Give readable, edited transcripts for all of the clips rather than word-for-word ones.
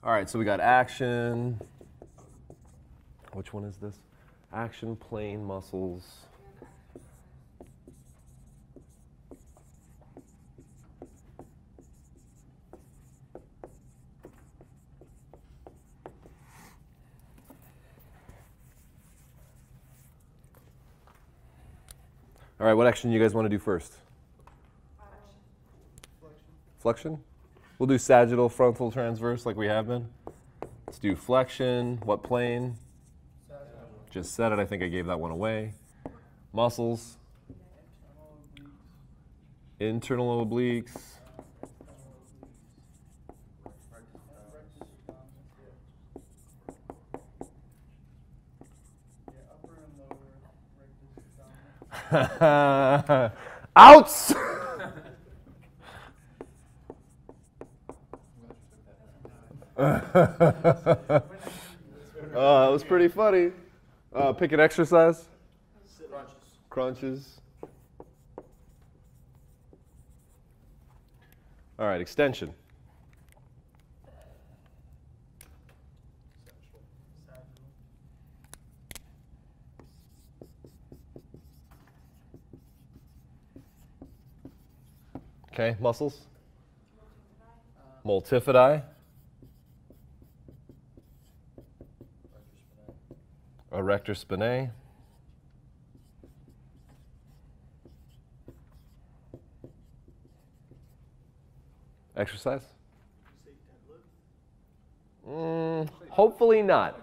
All right, so we got action. Which one is this? Action, plane, muscles. All right, what action do you guys want to do first? Flexion. We'll do sagittal, frontal, transverse like we have been. Let's do flexion. What plane? Just said it. I think I gave that one away. Muscles. Internal obliques. Outs! That was pretty funny. Pick an exercise. Crunches. All right, extension. Okay, muscles. Multifidi. Erector spinae. Exercise? Hopefully not.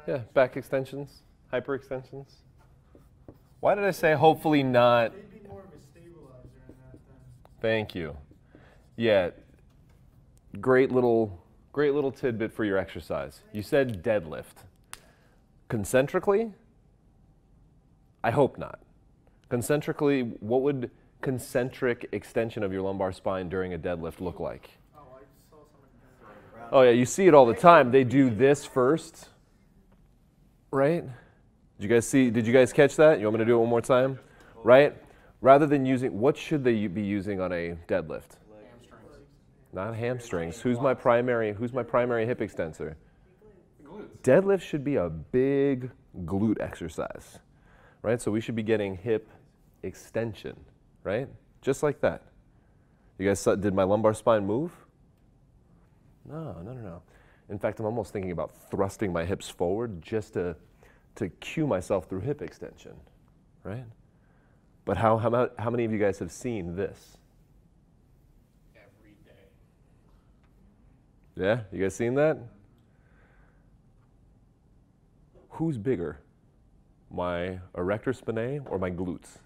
Yeah, back extensions, hyperextensions. Why did I say hopefully not? Maybe more of a stabilizer in that then. Thank you. Yeah, great little tidbit for your exercise. You said deadlift. Concentrically? I hope not. Concentrically, what would concentric extension of your lumbar spine during a deadlift look like? Oh, I saw someone. Oh yeah, you see it all the time. They do this first, right? Did you guys catch that? You want me to do it one more time? Right? Rather than using, what should they be using on a deadlift? Not hamstrings. Who's my primary hip extensor? Deadlift should be a big glute exercise, right? So we should be getting hip extension, right? Just like that. You guys saw, did my lumbar spine move? No. In fact, I'm almost thinking about thrusting my hips forward just to cue myself through hip extension, right? But how many of you guys have seen this? Every day. Yeah, you guys seen that? Who's bigger, my erector spinae or my glutes?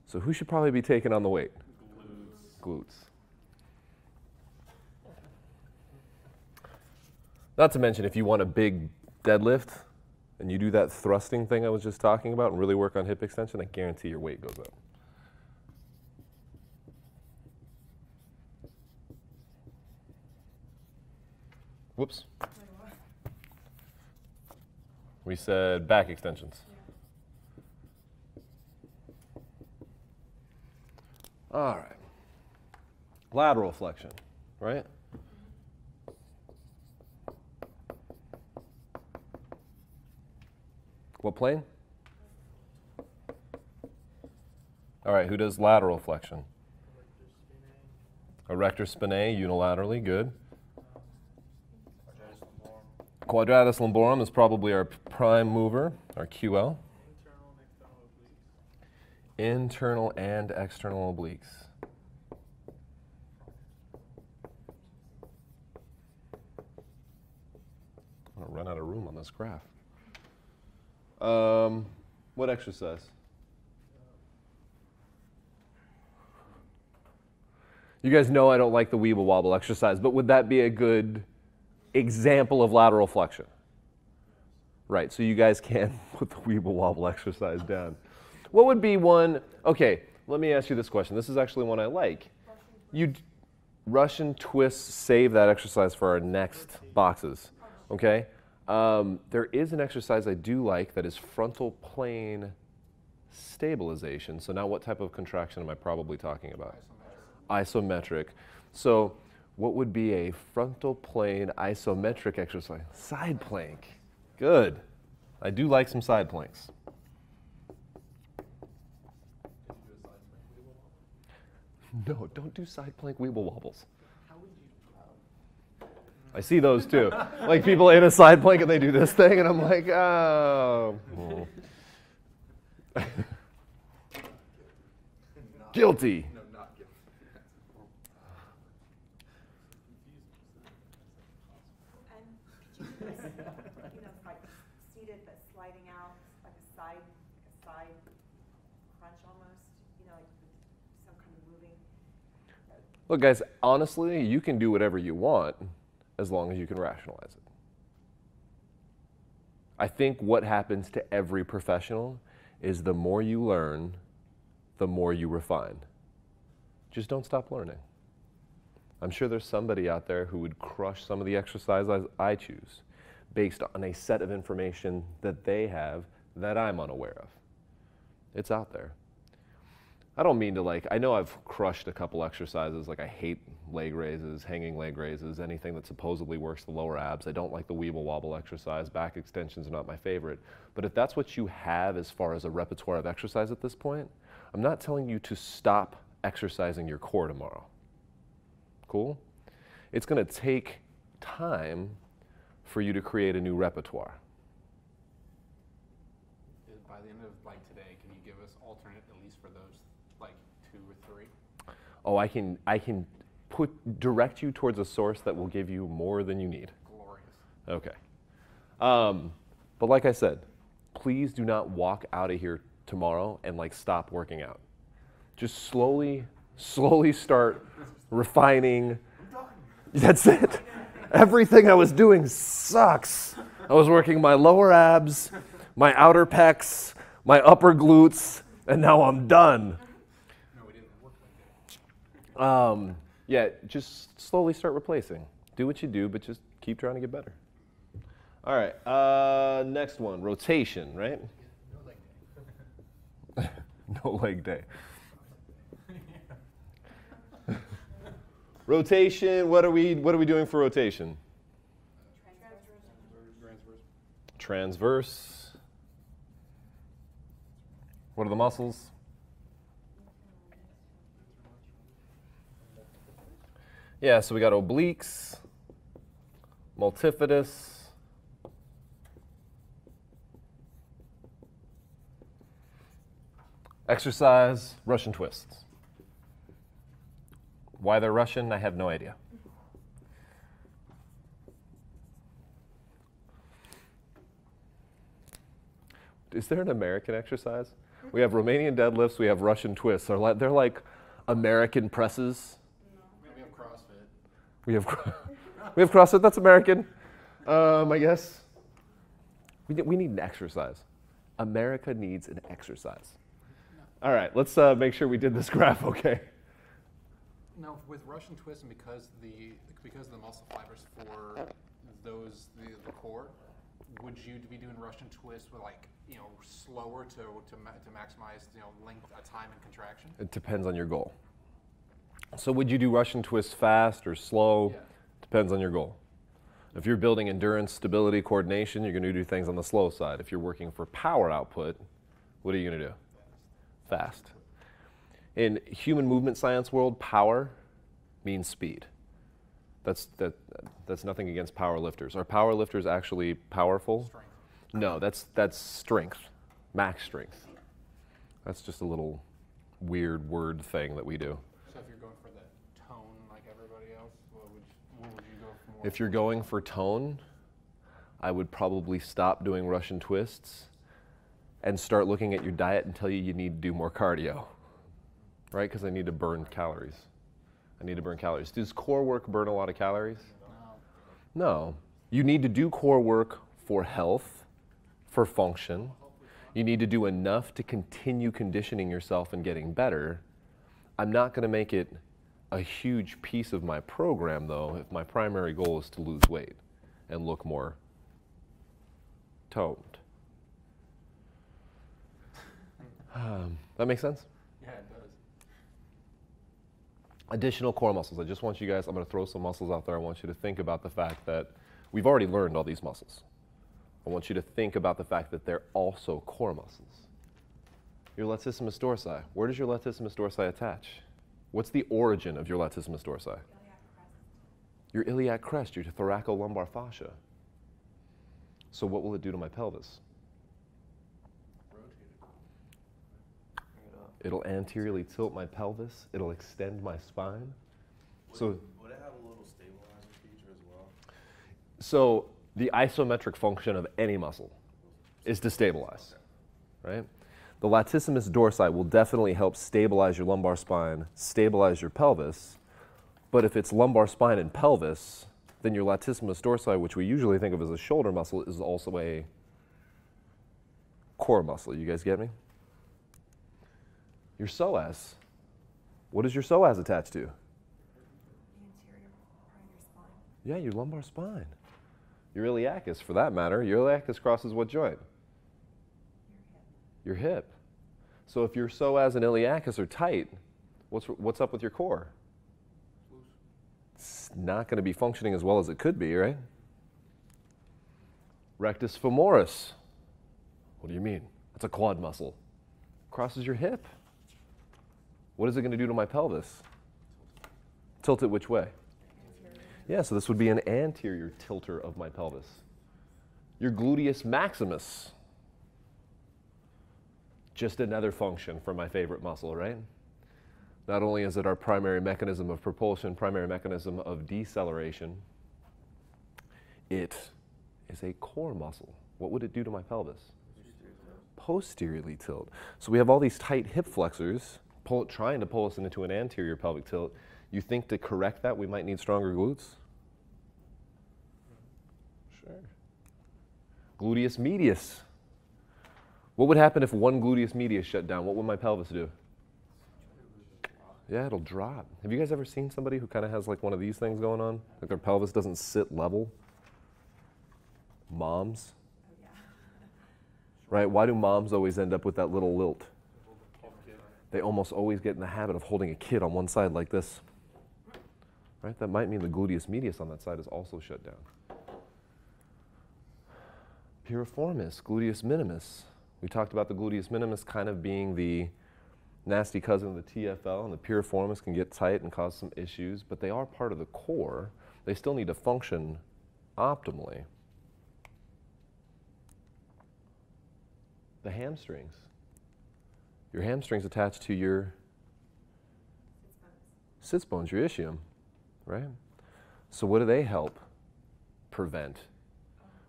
So who should probably be taking on the weight? Glutes. Not to mention, if you want a big deadlift and you do that thrusting thing I was just talking about and really work on hip extension, I guarantee your weight goes up. Whoops. We said back extensions. All right. Lateral flexion, right? What plane? All right, who does lateral flexion? Erector spinae, unilaterally, good. Quadratus lumborum is probably our prime mover, our QL. Internal and external obliques. I'm gonna run out of room on this graph. What exercise? You guys know I don't like the weeble wobble exercise, but would that be a good example of lateral flexion? Right, so you guys can put the weeble wobble exercise down. What would be one? Okay, let me ask you this question. This is actually one I like. Russian twists, save that exercise for our next boxes, okay? There is an exercise I do like that is frontal plane stabilization. So now what type of contraction am I probably talking about? Isometric. So what would be a frontal plane isometric exercise? Side plank. Good. I do like some side planks. No, don't do side plank weeble wobbles. I see those too. Like people in a side plank and they do this thing, and I'm like, oh. Guilty. No, not guilty. And could you do this, like seated but sliding out, like a side crunch almost, like some kind of moving? Look, guys, honestly, you can do whatever you want as long as you can rationalize it. I think what happens to every professional is the more you learn, the more you refine. Just don't stop learning. I'm sure there's somebody out there who would crush some of the exercises I choose based on a set of information that they have that I'm unaware of. It's out there. I don't mean to I know I've crushed a couple exercises, I hate leg raises, hanging leg raises, anything that supposedly works the lower abs. I don't like the weeble wobble exercise. Back extensions are not my favorite. But if that's what you have as far as a repertoire of exercise at this point, I'm not telling you to stop exercising your core tomorrow. Cool? It's going to take time for you to create a new repertoire. By the end of today, can you give us alternate at least for those 2 or 3? Oh, I can direct you towards a source that will give you more than you need. Glorious. Okay. But like I said, please do not walk out of here tomorrow and stop working out. Just slowly start refining. That's it. Everything I was doing sucks. I was working my lower abs, my outer pecs, my upper glutes, and now I'm done. No, we didn't work like that. Yeah, just slowly start replacing. Do what you do, but just keep trying to get better. All right, next one, rotation, right? No leg day. No leg day. Rotation, what are we doing for rotation? Transverse. What are the muscles? Yeah, so we got obliques, multifidus, exercise, Russian twists. Why they're Russian, I have no idea. Is there an American exercise? We have Romanian deadlifts, we have Russian twists. They're like American presses. We have CrossFit. We have CrossFit, that's American, I guess. We need an exercise. America needs an exercise. All right, let's make sure we did this graph okay. Now, with Russian twists, and because the muscle fibers for the core, would you be doing Russian twists with slower to maximize length, time, and contraction? It depends on your goal. So would you do Russian twists fast or slow? Yeah. Depends on your goal. If you're building endurance, stability, coordination, you're going to do things on the slow side. If you're working for power output, what are you going to do? Fast. In human movement science world, power means speed. That's nothing against power lifters. Are power lifters actually powerful? Strength. No, that's strength, max strength. That's just a little weird word thing that we do. So if you're going for the tone like everybody else, what would you go for more? If you're going for tone, I would probably stop doing Russian twists and start looking at your diet and tell you need to do more cardio, right? Because I need to burn calories. Does core work burn a lot of calories? No. You need to do core work for health, for function. You need to do enough to continue conditioning yourself and getting better. I'm not going to make it a huge piece of my program, though, if my primary goal is to lose weight and look more toned. That makes sense? Yeah, it does. Additional core muscles. I just want you guys, I'm going to throw some muscles out there. I want you to think about the fact that we've already learned all these muscles. I want you to think about the fact that they're also core muscles. Your latissimus dorsi. Where does your latissimus dorsi attach? What's the origin of your latissimus dorsi? Your iliac crest, your thoracolumbar fascia. So what will it do to my pelvis? It'll anteriorly tilt my pelvis. It'll extend my spine. Would it have a little stabilizer feature as well? So the isometric function of any muscle is to stabilize, right? The latissimus dorsi will definitely help stabilize your lumbar spine, stabilize your pelvis. But if it's lumbar spine and pelvis, then your latissimus dorsi, which we usually think of as a shoulder muscle, is also a core muscle. You guys get me? Your psoas. What is your psoas attached to? The anterior part of your spine. Yeah, your lumbar spine. Your iliacus, for that matter. Your iliacus crosses what joint? Your hip. So if your psoas and iliacus are tight, what's up with your core? It's not going to be functioning as well as it could be, right? Rectus femoris. What do you mean? That's a quad muscle. Crosses your hip. What is it going to do to my pelvis? Tilt it which way? Yeah, so this would be an anterior tilter of my pelvis. Your gluteus maximus. Just another function for my favorite muscle, right? Not only is it our primary mechanism of propulsion, primary mechanism of deceleration, it is a core muscle. What would it do to my pelvis? Posteriorly tilt. So we have all these tight hip flexors trying to pull us into an anterior pelvic tilt. You think to correct that we might need stronger glutes? Sure. Gluteus medius. What would happen if one gluteus medius shut down? What would my pelvis do? Yeah, it'll drop. Have you guys ever seen somebody who kind of has like one of these things going on? Like their pelvis doesn't sit level? Moms? Oh, yeah. Right? Why do moms always end up with that little lilt? They almost always get in the habit of holding a kid on one side like this. Right? That might mean the gluteus medius on that side is also shut down. Piriformis, gluteus minimus. We talked about the gluteus minimus kind of being the nasty cousin of the TFL, and the piriformis can get tight and cause some issues, but they are part of the core. They still need to function optimally. The hamstrings. Your hamstrings attached to your sits bones, your ischium, right? So what do they help prevent?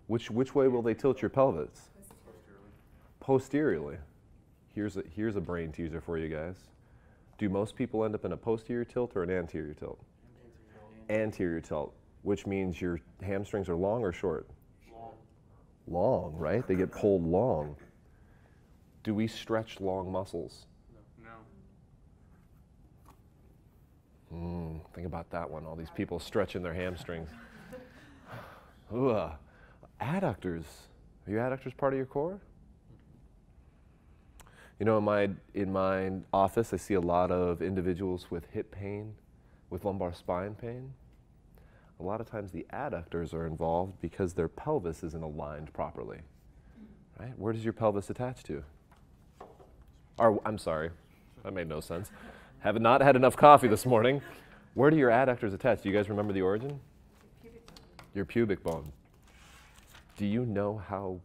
Which way will they tilt your pelvis? Posteriorly. Here's a brain teaser for you guys. Do most people end up in a posterior tilt or an anterior tilt? Anterior tilt, which means your hamstrings are long or short? Long, right? They get pulled long. Do we stretch long muscles? No. Think about that one. All these people stretching their hamstrings. Ugh. Adductors. Are your adductors part of your core? You know, in my office, I see a lot of individuals with hip pain, with lumbar spine pain. A lot of times the adductors are involved because their pelvis isn't aligned properly. Right? Where does your pelvis attach to? Or, I'm sorry, that made no sense. Have not had enough coffee this morning. Where do your adductors attach? Do you guys remember the origin? Your pubic bone. Do you know how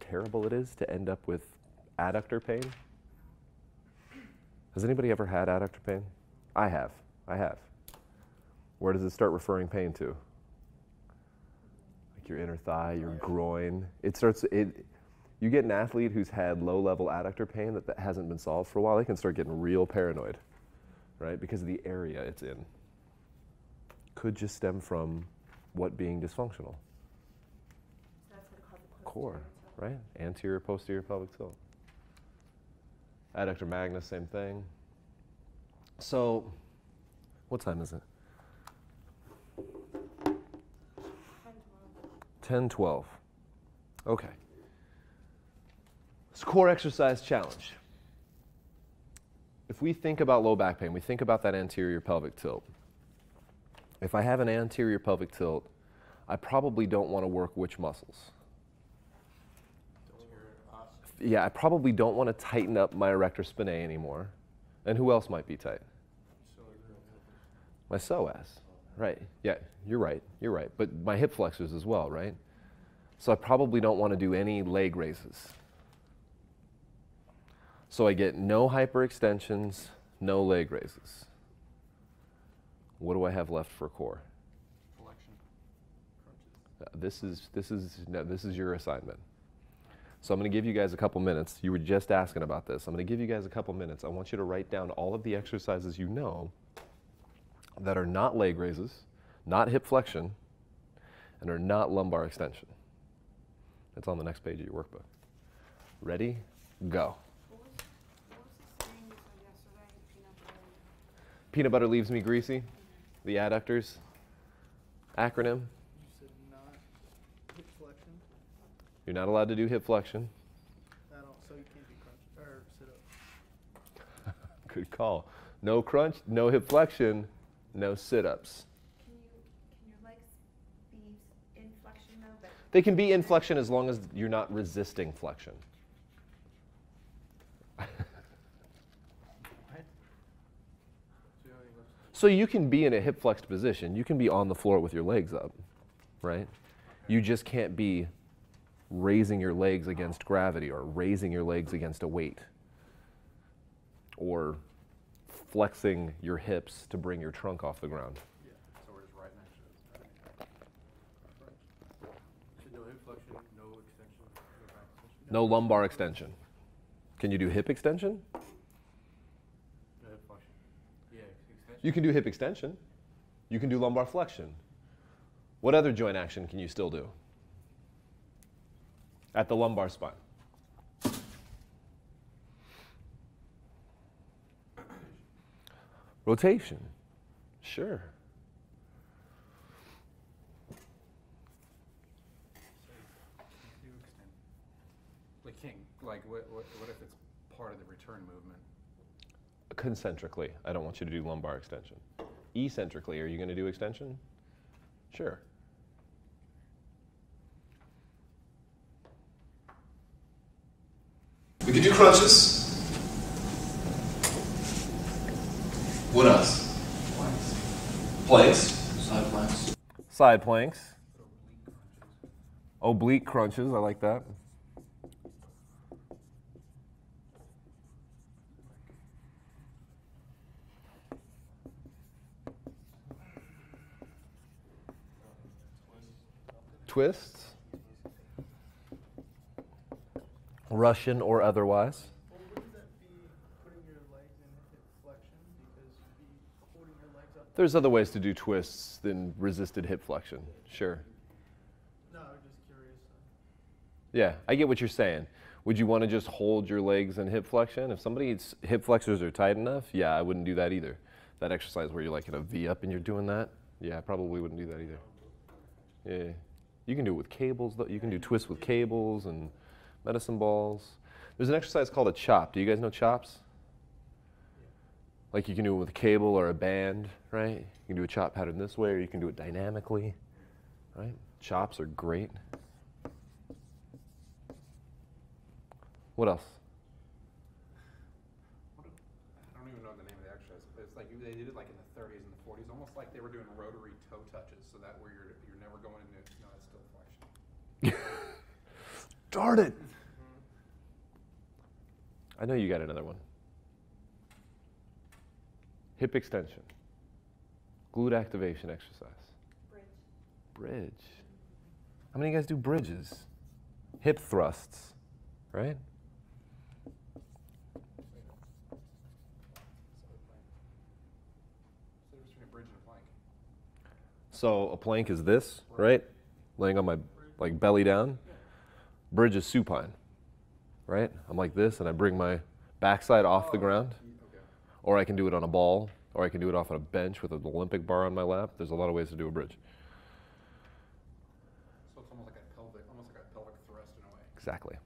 terrible it is to end up with adductor pain? Has anybody ever had adductor pain? I have. Where does it start referring pain to? Like your inner thigh, your groin. You get an athlete who's had low-level adductor pain that hasn't been solved for a while, they can start getting real paranoid, right? Because of the area it's in. Could just stem from what being dysfunctional? That's what it calls the Core, right? Anterior, posterior pelvic tilt. Adductor magnus, same thing. So, what time is it? 10:12. Okay. It's core exercise challenge. if we think about low back pain, we think about that anterior pelvic tilt. If I have an anterior pelvic tilt, I probably don't want to work which muscles? Yeah, I probably don't want to tighten up my erector spinae anymore. And who else might be tight? My psoas. Right. Yeah, you're right. You're right. But my hip flexors as well, right? So I probably don't want to do any leg raises. So I get no hyperextensions, no leg raises. What do I have left for core? Flexion. This is your assignment. So I'm going to give you guys a couple minutes. You were just asking about this. I'm going to give you guys a couple minutes. I want you to write down all of the exercises you know that are not leg raises, not hip flexion, and are not lumbar extension. It's on the next page of your workbook. Ready? Go. What was the saying you said yesterday? Peanut butter leaves me greasy. The adductors. Acronym. You said not hip flexion You're not allowed to do hip flexion. at all, so you can't do crunch or sit up. Good call. No crunch, no hip flexion, no sit-ups. Can your legs be in flexion though, but? They can be in flexion as long as you're not resisting flexion. So you can be in a hip flexed position. You can be on the floor with your legs up, right? You just can't be raising your legs against gravity or raising your legs against a weight or flexing your hips to bring your trunk off the ground. Yeah. So we're just right next to it. So no hip flexion, no extension, no back extension? No lumbar extension. Can you do hip extension? No hip flexion. Yeah, extension. You can do hip extension. You can do lumbar flexion. What other joint action can you still do? At the lumbar spine. Rotation. Sure. Do extend. Like king. Like what if it's part of the return movement? Concentrically. I don't want you to do lumbar extension. Eccentrically, are you going to do extension? Sure. We can do crunches. What else? Planks. Side planks. Side planks. Oblique crunches. I like that. Twists. Russian or otherwise. Well, wouldn't that be putting your legs in hip flexion because you'd be holding your legs up? There's other ways to do twists than resisted hip flexion. Sure. No, I was just curious. Yeah, I get what you're saying. Would you want to just hold your legs in hip flexion? If somebody's hip flexors are tight enough, yeah, I wouldn't do that either. That exercise where you're like in a V up and you're doing that, yeah, I probably wouldn't do that either. Yeah, you can do it with cables, though. You can do twists with cables and medicine balls. There's an exercise called a chop. Do you guys know chops? Like you can do it with a cable or a band, right? You can do a chop pattern this way or you can do it dynamically, right? Chops are great. What else? I don't even know the name of the exercise, but it's like they did it like in the 30s and the 40s, almost like they were doing rotary toe touches, so that where you're never going into no, it's still flexion. Darn it! I know you got another one. Hip extension. Glute activation exercise. Bridge. How many of you guys do bridges? Hip thrusts, right? So there's between a bridge and a plank. So a plank is this, right? Laying on my like belly down. Bridge is supine, right? I'm like this and I bring my backside off the ground. Okay. Or I can do it on a ball, or I can do it off on a bench with an Olympic bar on my lap. There's a lot of ways to do a bridge. So it's almost like a pelvic thrust in a way. Exactly.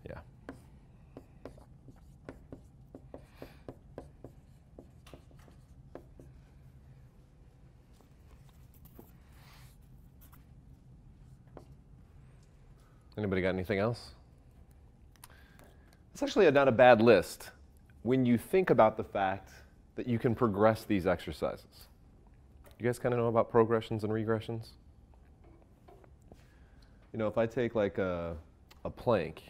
Yeah. Anybody got anything else? It's actually not a bad list when you think about the fact that you can progress these exercises. You guys kind of know about progressions and regressions? You know, if I take like a plank,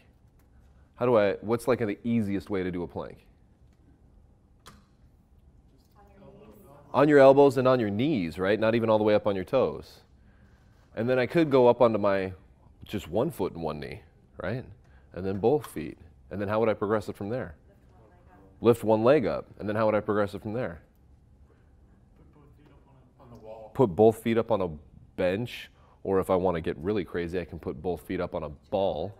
what's like the easiest way to do a plank? On your elbows and on your knees, right? Not even all the way up on your toes. And then I could go up onto my just one foot and one knee, right? And then both feet. And then how would I progress it from there? Lift one leg up. And then how would I progress it from there? On the wall. Put both feet up on a bench, or if I want to get really crazy, I can put both feet up on a ball.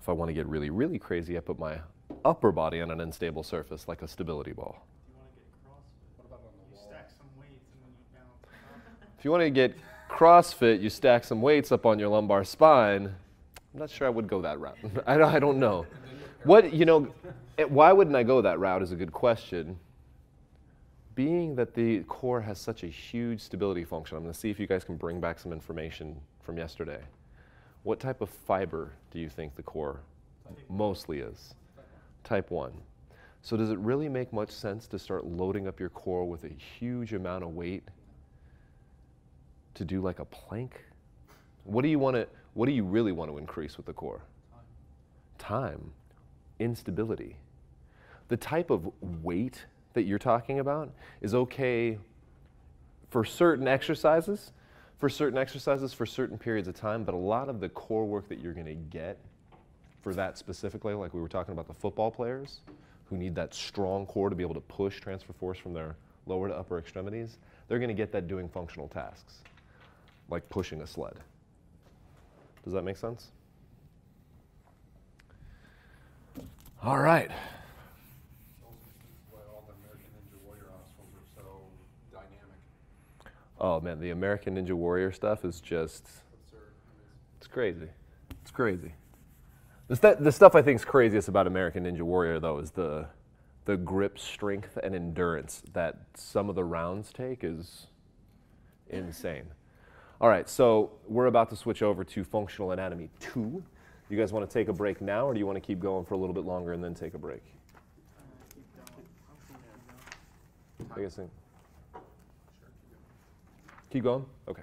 If I want to get really, really crazy, I put my upper body on an unstable surface, like a stability ball. If you want to get CrossFit, you stack some weights up on your lumbar spine. I'm not sure I would go that route. I don't know. Why wouldn't I go that route is a good question. Being that the core has such a huge stability function, I'm going to see if you guys can bring back some information from yesterday. What type of fiber do you think the core mostly is? Type 1. So does it really make much sense to start loading up your core with a huge amount of weight to do like a plank? What do you really want to increase with the core? Time. Instability. The type of weight that you're talking about is okay for certain exercises, for certain periods of time, but a lot of the core work that you're going to get for that specifically, like we were talking about the football players who need that strong core to be able to push transfer force from their lower to upper extremities, they're going to get that doing functional tasks, like pushing a sled. Does that make sense? All right. Why all the American Ninja Warrior obstacles are so dynamic. Oh man, the American Ninja Warrior stuff is just, it's crazy. It's crazy. The stuff I think is craziest about American Ninja Warrior though is the grip strength and endurance that some of the rounds take is insane. All right, so we're about to switch over to Functional Anatomy 2. You guys want to take a break now, or do you want to keep going for a little bit longer and then take a break? I guess. Keep going? Okay.